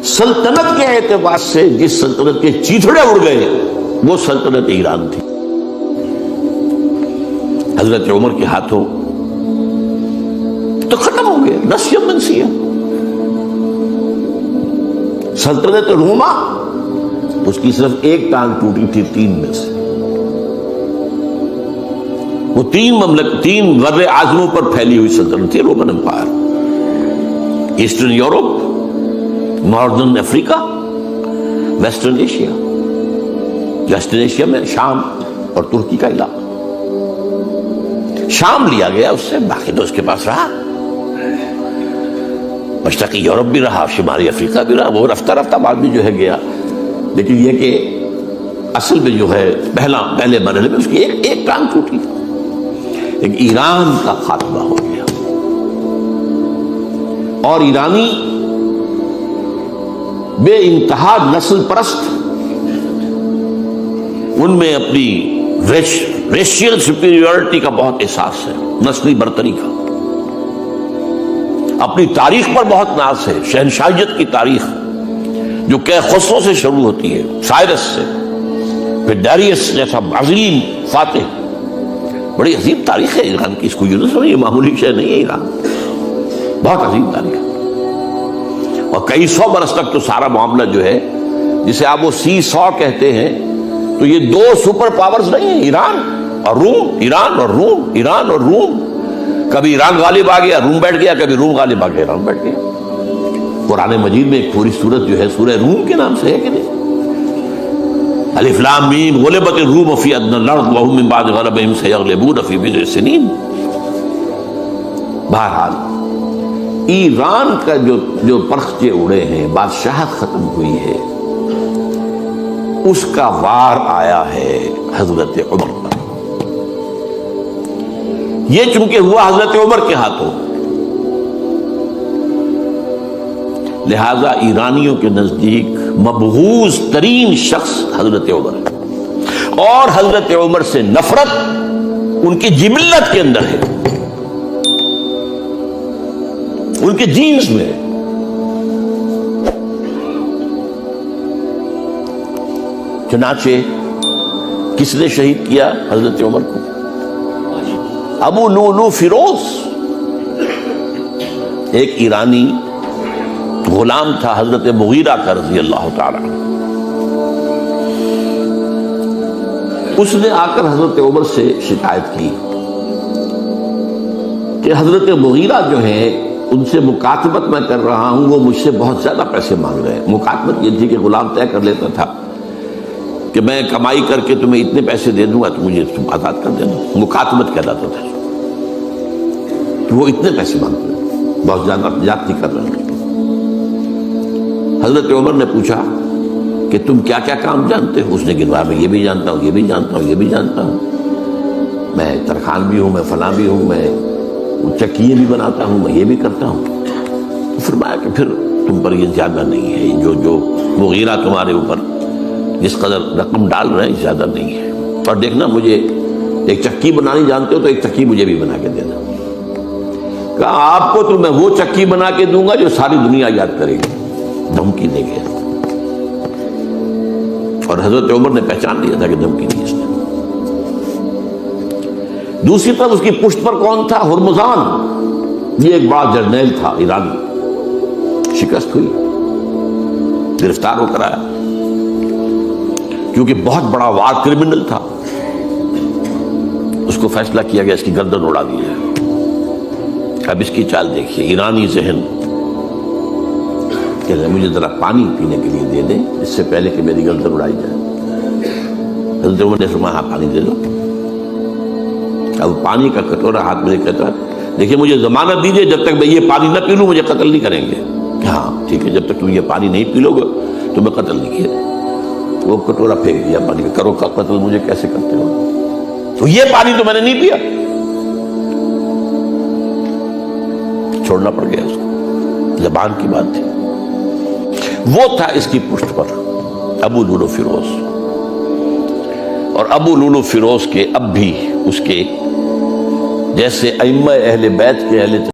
سلطنت کے اعتبار سے جس سلطنت کے چیتھڑے اڑ گئے وہ سلطنت ایران تھی. حضرت عمر کے ہاتھوں تو ختم ہو گئے نسیہ منسیہ. سلطنت روما اس کی صرف ایک ٹانگ ٹوٹی تھی 3 میں سے. وہ 3 بر اعظموں پر پھیلی ہوئی سلطنت تھی Roman empire. Eastern Europe, northern Africa, western Asia. Western Asia میں شام اور ترکی کا علاقہ. شام لیا گیا اس سے، باقی تو اس کے پاس رہا. مشرقی یورپ بھی رہا، شمالی افریقہ بھی رہا. وہ رفتہ رفتہ بعد میں جو ہے گیا، لیکن یہ کہ اصل میں جو ہے پہلے مرحلے میں اس کی ایک ٹانگ ٹوٹی. ایک ایران کا خاتمہ ہو گیا. اور ایرانی بے انتہا نسل پرست، ان میں اپنی ریشیل سپیریورٹی کا بہت احساس ہے، نسلی برتری کا. اپنی تاریخ پر بہت ناز ہے. شہنشاہیت کی تاریخ جو کہ خسرو سے شروع ہوتی ہے، سائرس سے، پھر ڈیریس جیسا عظیم فاتح. بڑی عظیم تاریخ ہے ایران کی. اس کو یوں سمجھیں، یہ معمولی شے نہیں ہے. ایران بہت عظیم تاریخ ہے. اور کئی 100 برس تک تو سارا معاملہ جو ہے، جسے آپ وہ سی-100 کہتے ہیں، تو یہ 2 سپر پاورز نہیں ہیں، ایران اور روم. ایران اور روم، ایران اور روم. کبھی ایران غالب آ گیا، روم بیٹھ گیا. کبھی روم غالب آ گیا، ایران بیٹھ گیا. قرآن مجید میں ایک پوری سورت جو ہے سورہ روم کے نام سے ہے کہ نہیں؟ الف لام میم غلبت الروم فی ادنی الارض وهم من بعد غلبهم سیغلبون فی بضع سنین. بہرحال ایران کا جو پرخچے اڑے ہیں، بادشاہت ختم ہوئی ہے، اس کا وار آیا ہے حضرت عمر پر. یہ چونکہ ہوا حضرت عمر کے ہاتھوں، لہذا ایرانیوں کے نزدیک مبغوض ترین شخص حضرت عمر ہے. اور حضرت عمر سے نفرت ان کی جبلت کے اندر ہے، ان کے جینز میں. چنانچہ کس نے شہید کیا حضرت عمر کو؟ ابو لولو فیروز، ایک ایرانی غلام تھا حضرت مغیرہ کا رضی اللہ تعالی. اس نے آ کر حضرت عمر سے شکایت کی کہ حضرت مغیرہ جو ہے ان سے مکاتبت میں کر رہا ہوں، وہ مجھ سے بہت زیادہ پیسے مانگ رہے ہیں. مکاتبت یہ تھی کہ غلام طے کر لیتا تھا کہ میں کمائی کر کے تمہیں اتنے پیسے دے دوں گا تو مجھے تم آزاد کر دینا. مکاتبت کہلاتا تھا. وہ اتنے پیسے مانگتے ہیں، بہت زیادہ زیادتی کر رہے ہیں. حضرت عمر نے پوچھا کہ تم کیا کیا کام جانتے ہو؟ اس نے گنوایا، میں یہ بھی جانتا ہوں، یہ بھی جانتا ہوں، یہ بھی جانتا ہوں، میں ترخان بھی ہوں، میں فلاں بھی ہوں، میں چکیے بھی بناتا ہوں، میں یہ بھی کرتا ہوں. تو فرمایا کہ پھر تم پر یہ زیادہ نہیں ہے، جو مغیرہ تمہارے اوپر جس قدر رقم ڈال رہے ہیں زیادہ نہیں ہے. اور دیکھنا، مجھے ایک چکی بنانی جانتے ہو تو ایک چکی مجھے بھی بنا کے دینا. کہا آپ کو تو میں وہ چکی بنا کے دوں گا جو ساری دنیا یاد کرے گی. دھمکی دے گیا. اور حضرت عمر نے پہچان لیا تھا کہ دھمکی دی اس نے. دوسری طرف اس کی پشت پر کون تھا؟ ہرمزان، یہ ایک بڑا جرنیل تھا ایرانی. شکست ہوئی، گرفتار ہو کر آیا، کیونکہ بہت بڑا وار کرمنل تھا. اس کو فیصلہ کیا گیا اس کی گردن اڑا دی جائے. اب اس کی چال دیکھیے، ایرانی ذہن کہ مجھے ذرا پانی پینے کے لیے دے دیں اس سے پہلے کہ میری گردن اڑائی جائے. حضرت عمر نے فرمایا ہاں پانی دے دو. اب پانی کا کٹورا ہاتھ میں کہتا دیکھیے مجھے ضمانت دیجیے جب تک میں یہ پانی نہ پی لوں مجھے قتل نہیں کریں گے. ہاں ٹھیک ہے، جب تک تم یہ پانی نہیں پی لو گے تو میں قتل نہیں کیا. وہ کٹورا پھینک دیا پانی کا. کرو کا قتل مجھے کیسے کرتے ہو؟ تو یہ پانی تو میں نے نہیں پیا. چھوڑنا پڑ گیا اس کو، زبان کی بات تھی. وہ تھا اس کی پشت پر ابو لولو فیروز. اور ابو لولو فیروز کے اب بھی اس کے جیسے ائمہ اہل بیت کے اہل